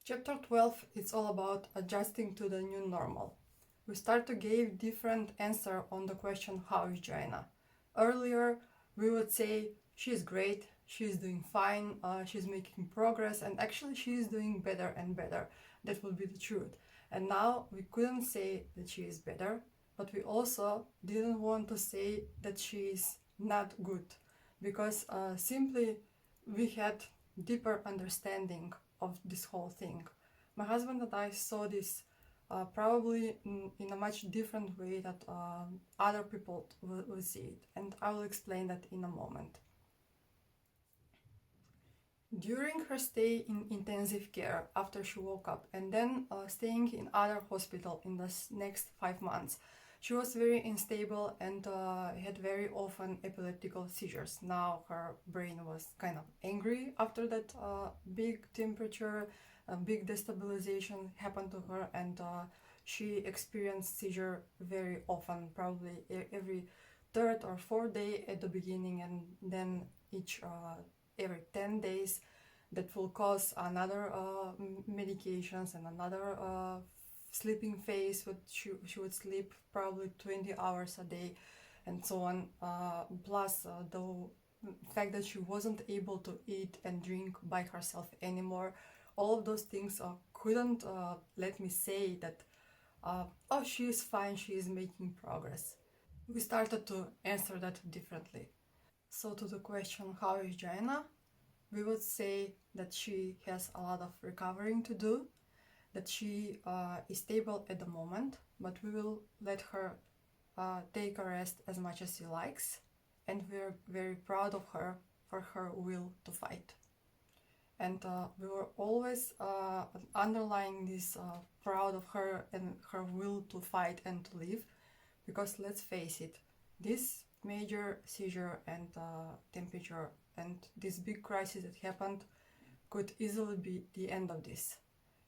Chapter 12 is all about adjusting to the new normal. We start to give different answer on the question how is Joanna. Earlier we would say she is great, she is doing fine, she's making progress, and actually she is doing better and better. That would be the truth. And now we couldn't say that she is better, but we also didn't want to say that she is not good, because simply we had deeper understanding of this whole thing. My husband and I saw this probably in a much different way that other people will see it, and I will explain that in a moment. During her stay in intensive care after she woke up, and then staying in other hospital in the next 5 months, she was very unstable and had very often epileptical seizures. Now her brain was kind of angry after that big temperature, a big destabilization happened to her, and she experienced seizure very often, probably every third or fourth day at the beginning, and then every 10 days. That will cause another medications and another sleeping phase. She would sleep probably 20 hours a day and so on, plus the fact that she wasn't able to eat and drink by herself anymore. All of those things couldn't let me say that oh, she is fine, she is making progress. We started to answer that differently. So to the question how is Joanna, we would say that she has a lot of recovering to do, that she is stable at the moment, but we will let her take a rest as much as she likes, and we're very proud of her for her will to fight. And we were always underlying this proud of her and her will to fight and to live, because let's face it, this major seizure and temperature and this big crisis that happened could easily be the end of this.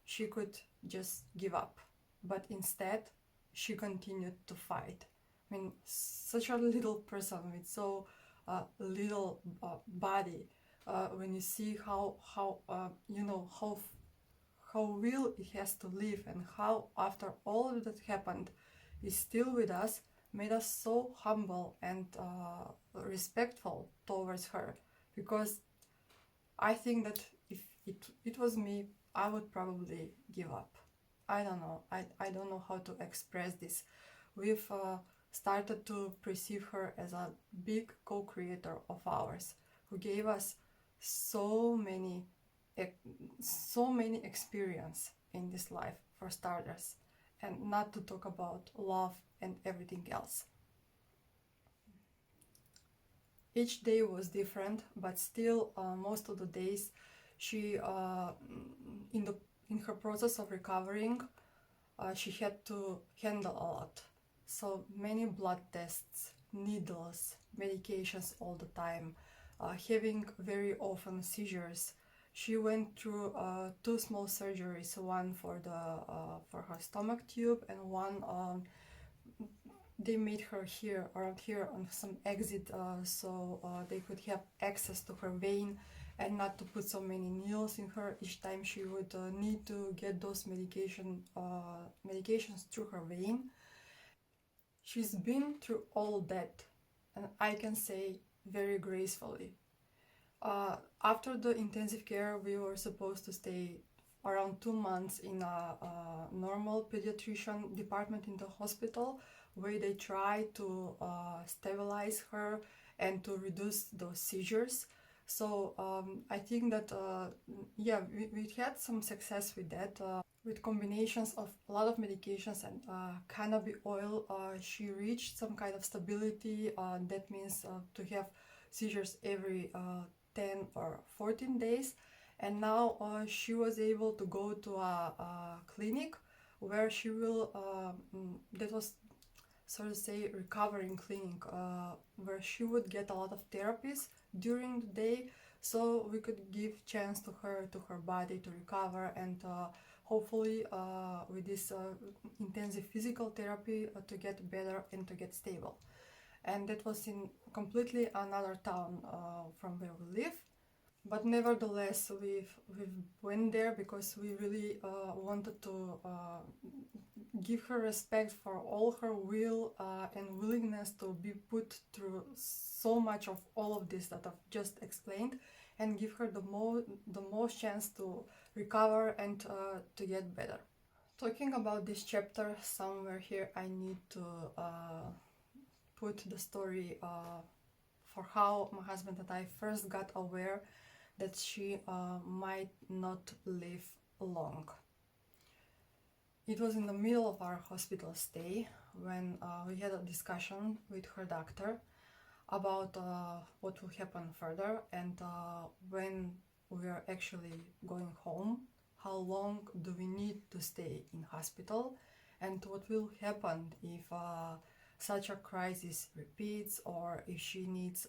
She could just give up, but instead she continued to fight. I mean, such a little person with so little body. When you see how will it has to live, and how after all of that happened is still with us, made us so humble and respectful towards her. Because I think that if it was me, I would probably give up. I don't know. I don't know how to express this. We've started to perceive her as a big co-creator of ours, who gave us so many experience in this life, for starters, and not to talk about love and everything else. Each day was different, but still most of the days she in her process of recovering, she had to handle a lot. So many blood tests, needles, medications all the time, having very often seizures. She went through 2 small surgeries, one for her stomach tube, and one they made her here, around here, on some exit, so they could have access to her vein and not to put so many needles in her each time she would need to get those medications through her vein. She's been through all that, and I can say very gracefully. After the intensive care, we were supposed to stay around 2 months in a normal pediatrician department in the hospital, where they try to stabilize her and to reduce those seizures. So I think that we had some success with that. With combinations of a lot of medications and cannabis oil, she reached some kind of stability. That means to have seizures every 10 or 14 days. And now she was able to go to a clinic where she will, that was, so to say, recovering clinic, where she would get a lot of therapies during the day, so we could give chance to her body to recover, and hopefully with this intensive physical therapy to get better and to get stable. And that was in completely another town from where we live. But nevertheless, we went there because we really wanted to give her respect for all her will and willingness to be put through so much of all of this that I've just explained, and give her the most chance to recover and to get better. Talking about this chapter, somewhere here I need to put the story for how my husband and I first got aware that she might not live long. It was in the middle of our hospital stay when we had a discussion with her doctor about what will happen further, and when we are actually going home, how long do we need to stay in hospital, and what will happen if such a crisis repeats, or if she needs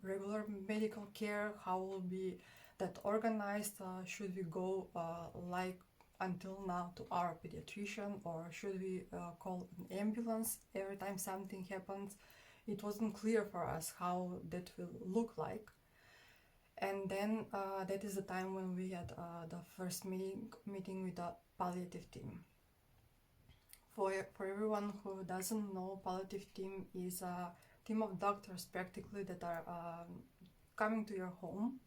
regular medical care, how will be that organized, should we go like until now to our pediatrician, or should we call an ambulance every time something happens. It wasn't clear for us how that will look like. And then that is the time when we had the first meeting with the palliative team. For everyone who doesn't know, palliative team is a team of doctors practically that are coming to your home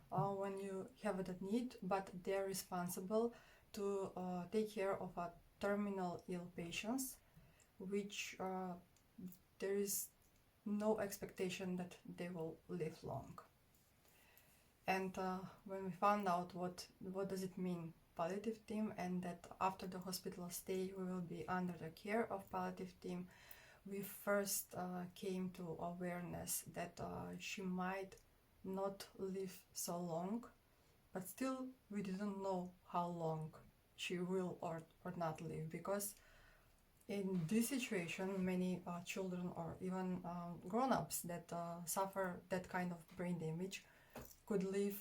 when you have that need, but they're responsible to take care of terminal ill patients, which there is no expectation that they will live long. And when we found out what does it mean, palliative team, and that after the hospital stay we will be under the care of palliative team, we first came to awareness that she might not live so long, but still we didn't know how long she will or not live, because in this situation many children or even grown-ups that suffer that kind of brain damage could live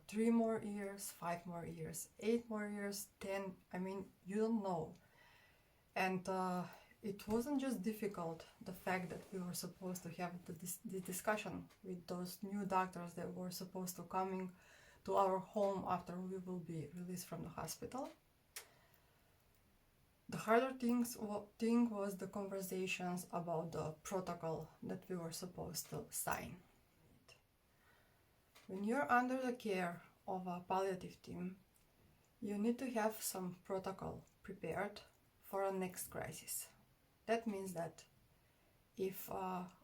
3 more years, 5 more years, 8 more years, 10, I mean, you don't know. And it wasn't just difficult, the fact that we were supposed to have this discussion with those new doctors that were supposed to coming to our home after we will be released from the hospital. The harder thing was the conversations about the protocol that we were supposed to sign. When you're under the care of a palliative team, you need to have some protocol prepared for a next crisis. That means that if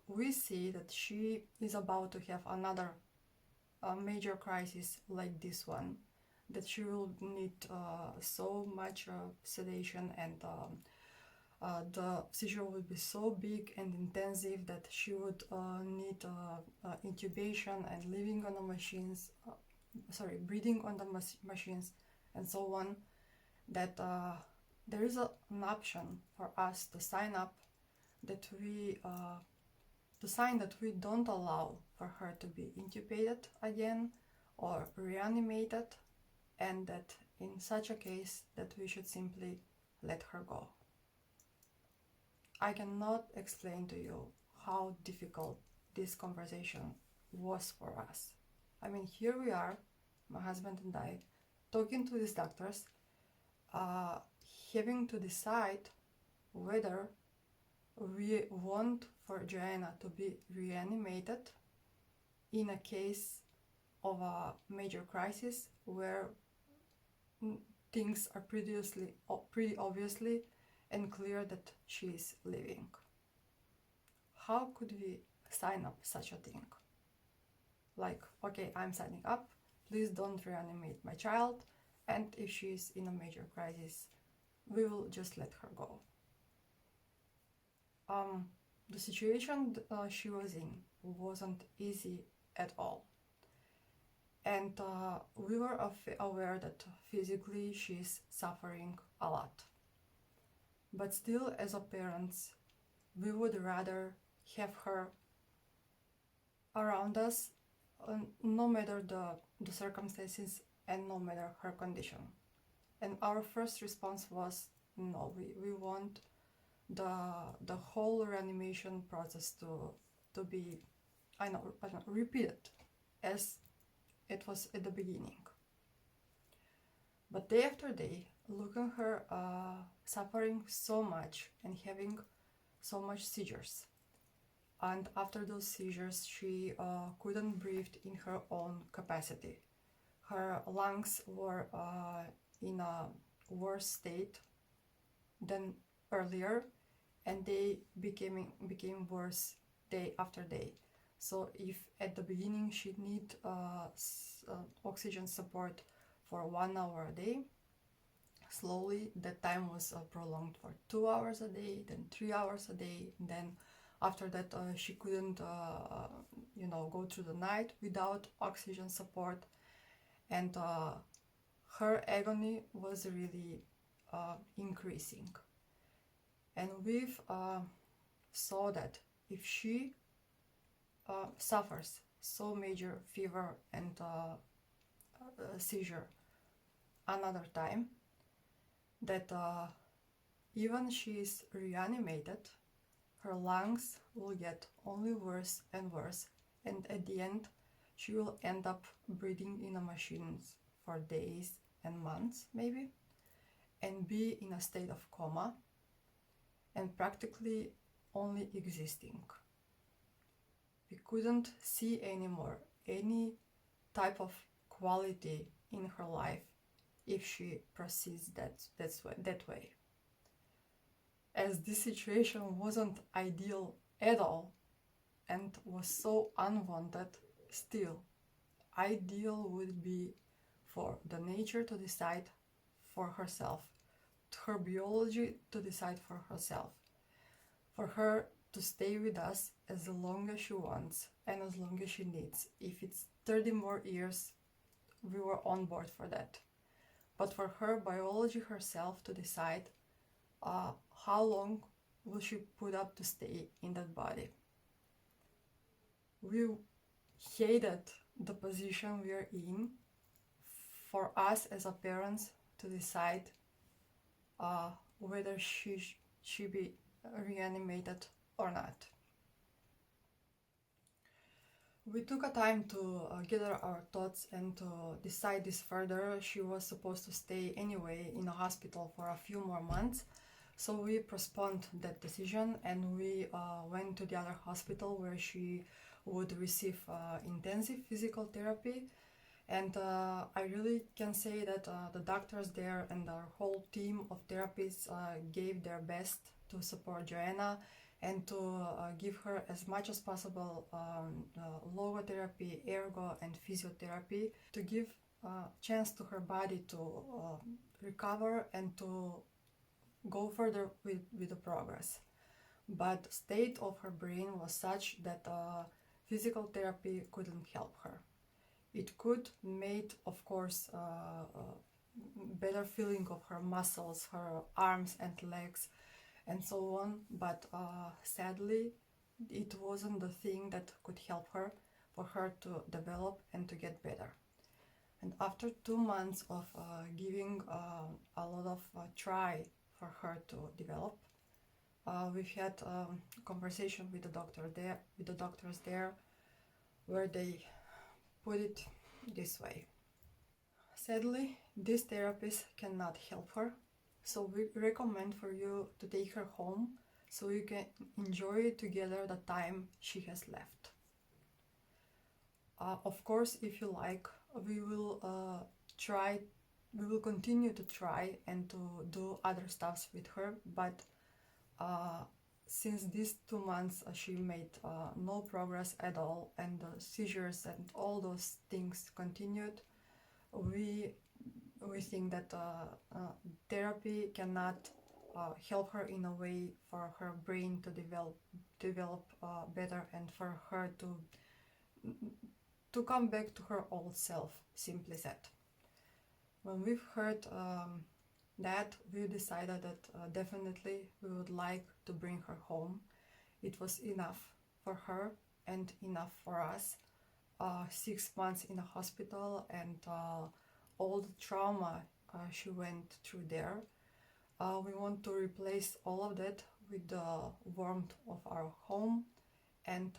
we see that she is about to have another major crisis like this one, that she will need so much sedation, and the seizure will be so big and intensive that she would need intubation and living on the machines, breathing on the machines, and so on, that there is an option for us to sign up, that we to sign that we don't allow for her to be intubated again or reanimated, and that in such a case that we should simply let her go. I cannot explain to you how difficult this conversation was for us. I mean, here we are, my husband and I, talking to these doctors, having to decide whether we want for Joana to be reanimated in a case of a major crisis where things are pretty obviously and clear that she is living. How could we sign up such a thing? Like, okay, I'm signing up, please don't reanimate my child, and if she is in a major crisis, we will just let her go. The situation she was in wasn't easy at all. And we were aware that physically she's suffering a lot. But still, as a parents, we would rather have her around us, no matter the circumstances and no matter her condition. And our first response was, no, we want the whole reanimation process to be repeated as it was at the beginning. But day after day, looking her suffering so much and having so much seizures. And after those seizures, she couldn't breathe in her own capacity. Her lungs were in a worse state than earlier, and they became worse day after day. So if at the beginning she need oxygen support for 1 hour a day, slowly that time was prolonged for 2 hours a day, then 3 hours a day, and then after that she couldn't go through the night without oxygen support, and her agony was really increasing. And we've saw that if she suffers so major fever and seizure another time, that even she is reanimated, her lungs will get only worse and worse, and at the end she will end up breathing in a machines for days and months maybe, and be in a state of coma and practically only existing. We couldn't see anymore any type of quality in her life if she proceeds that way. As this situation wasn't ideal at all and was so unwanted, still, ideal would be for the nature to decide for herself, her biology to decide for herself, for her to stay with us as long as she wants and as long as she needs. If it's 30 more years, we were on board for that. But for her biology herself to decide how long will she put up to stay in that body. We hated the position we are in, for us as a parents to decide whether she be reanimated or not. We took a time to gather our thoughts and to decide this further. She was supposed to stay anyway in a hospital for a few more months, so we postponed that decision and we went to the other hospital where she would receive intensive physical therapy. And I really can say that the doctors there and our whole team of therapists gave their best to support Joanna and to give her as much as possible logotherapy, ergo and physiotherapy to give a chance to her body to recover and to go further with the progress. But the state of her brain was such that physical therapy couldn't help her. It could make, of course, better feeling of her muscles, her arms and legs, and so on, but sadly, it wasn't the thing that could help her, for her to develop and to get better. And after 2 months of giving a lot of try for her to develop, we've had a conversation with the doctors there, where they put it this way. Sadly, this therapist cannot help her, so we recommend for you to take her home so you can enjoy together the time she has left. Of course, if you like, we will continue to try and to do other stuffs with her, but since these 2 months she made no progress at all and the seizures and all those things continued, we think that therapy cannot help her in a way for her brain to develop better and for her to come back to her old self, simply said. When we've heard that, we decided that definitely we would like to bring her home. It was enough for her and enough for us. 6 months in a hospital and all the trauma she went through there. We want to replace all of that with the warmth of our home and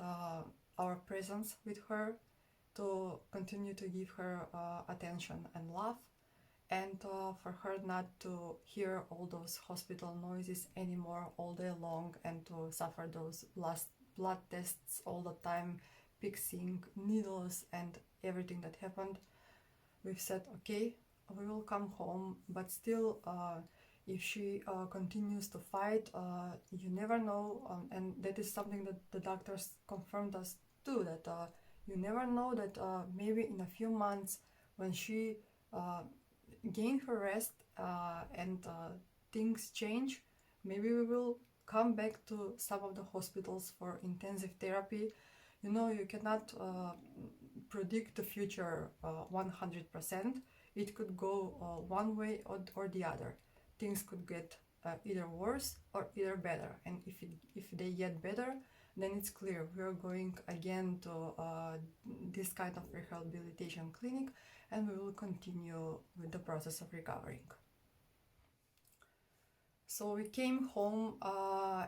our presence with her to continue to give her attention and love, and for her not to hear all those hospital noises anymore all day long, and to suffer those last blood tests all the time, fixing needles and everything that happened. We've said, okay, we will come home, but still, if she continues to fight, you never know, and that is something that the doctors confirmed us too, that you never know that maybe in a few months, when she gain her rest and things change, maybe we will come back to some of the hospitals for intensive therapy. You know, you cannot predict the future 100%. It could go one way or the other. Things could get either worse or either better, and if they get better, then it's clear we are going again to this kind of rehabilitation clinic, and we will continue with the process of recovering. So we came home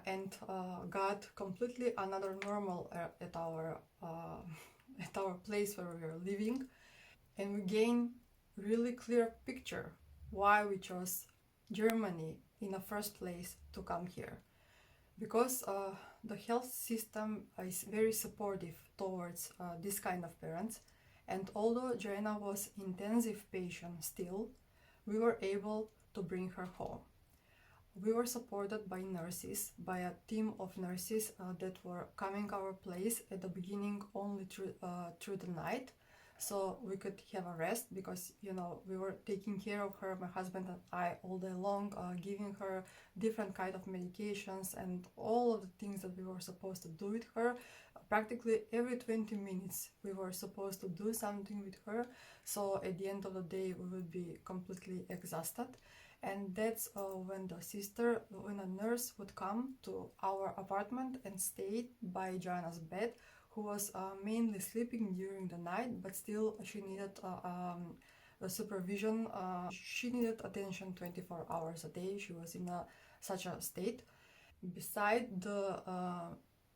and got completely another normal at our place where we were living, and we gained really clear picture why we chose Germany in the first place to come here, because the health system is very supportive towards this kind of parents. And although Joanna was intensive patient still, we were able to bring her home. We were supported by nurses, by a team of nurses that were coming our place at the beginning only through the night, so we could have a rest, because you know we were taking care of her, my husband and I, all day long, giving her different kind of medications and all of the things that we were supposed to do with her. Practically every 20 minutes we were supposed to do something with her, so at the end of the day we would be completely exhausted. And that's when a nurse would come to our apartment and stay by Joanna's bed, who was mainly sleeping during the night, but still she needed supervision. She needed attention 24 hours a day. She was in such a state. Beside the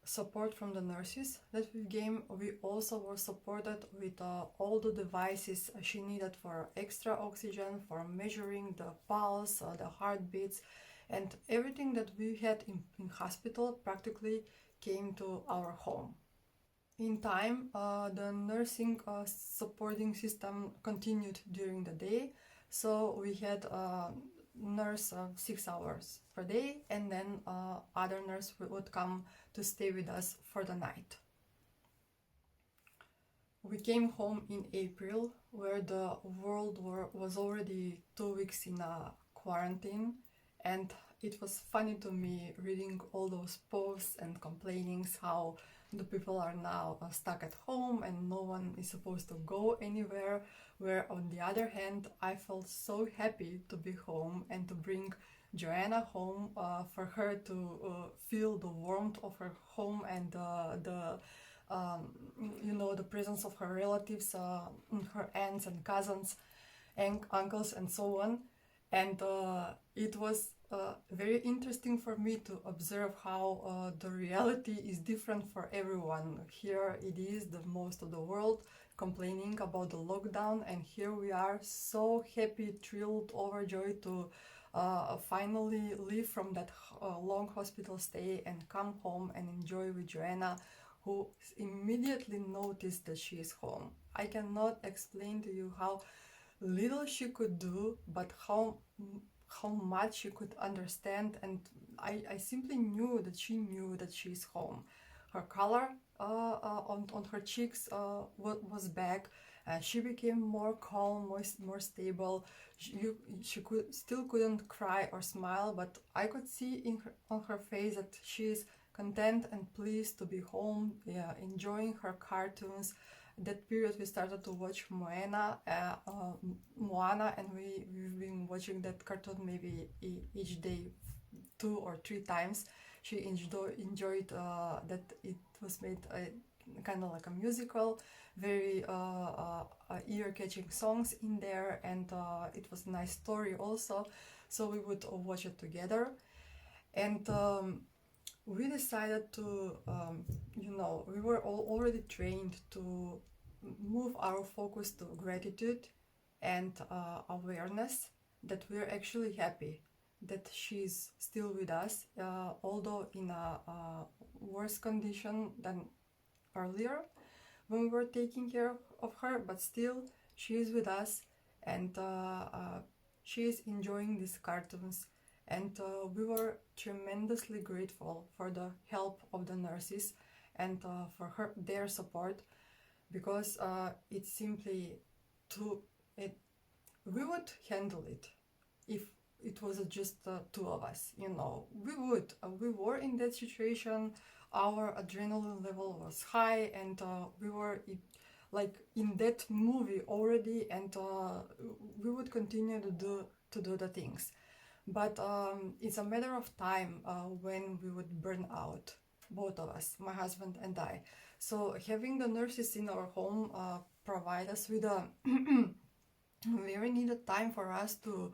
support from the nurses that we gave, we also were supported with all the devices she needed for extra oxygen, for measuring the pulse, the heartbeats, and everything that we had in hospital practically came to our home. In time, the nursing supporting system continued during the day, so we had nurse 6 hours per day, and then other nurse would come to stay with us for the night. We came home in April, where the world was already 2 weeks in a quarantine, and it was funny to me reading all those posts and complainings how the people are now stuck at home and no one is supposed to go anywhere, where on the other hand I felt so happy to be home and to bring Joanna home, for her to feel the warmth of her home and the presence of her relatives, her aunts and cousins and uncles and so on. And it was very interesting for me to observe how the reality is different for everyone. Here it is the most of the world complaining about the lockdown, and here we are so happy, thrilled, overjoyed to finally leave from that long hospital stay and come home and enjoy with Joanna, who immediately noticed that she is home. I cannot explain to you how little she could do, but how much she could understand, and I simply knew that she knew that she's home. Her color on her cheeks was back. She became more calm, more stable. She couldn't cry or smile, but I could see on her face that she's content and pleased to be home, enjoying her cartoons. That period we started to watch Moana, and we've been watching that cartoon maybe each day 2 or 3 times. She enjoyed that it was made kind of like a musical, very ear-catching songs in there, and it was a nice story also, so we would watch it together. And we decided to, we were already trained to move our focus to gratitude and awareness that we're actually happy that she's still with us, although in a worse condition than earlier when we were taking care of her, but still she is with us, and she is enjoying these cartoons. And we were tremendously grateful for the help of the nurses and for their support, because it's simply too it we would handle it if it was just two of us, you know. We were in that situation, our adrenaline level was high, and we were like in that movie already, and we would continue to do the things. But it's a matter of time when we would burn out, both of us, my husband and I. So having the nurses in our home provide us with a very needed time for us to,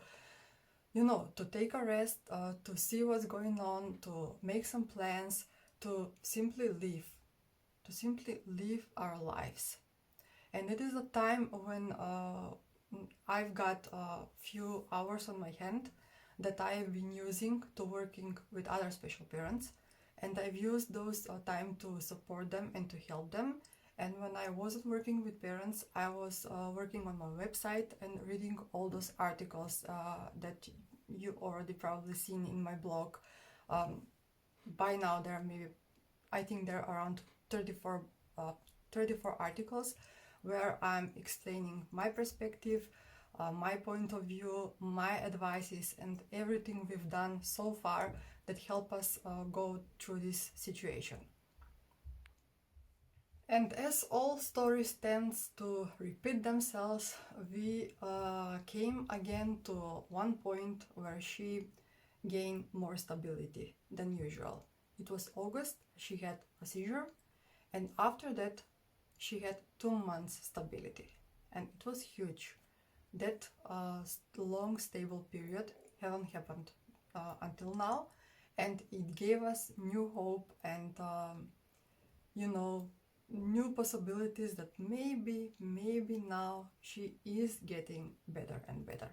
you know, to take a rest, to see what's going on, to make some plans, to simply live our lives. And it is a time when I've got a few hours on my hand that I've been using to working with other special parents, and I've used those time to support them and to help them. And when I wasn't working with parents, I was working on my website and reading all those articles that you already probably seen in my blog. By now there are maybe, I think there are around 34 articles where I'm explaining my perspective, my point of view, my advices, and everything we've done so far that help us go through this situation. And as all stories tends to repeat themselves, we came again to one point where she gained more stability than usual. It was August, she had a seizure, and after that she had 2 months stability, and it was huge. That long stable period haven't happened until now, and it gave us new hope and you know, new possibilities that maybe now she is getting better and better.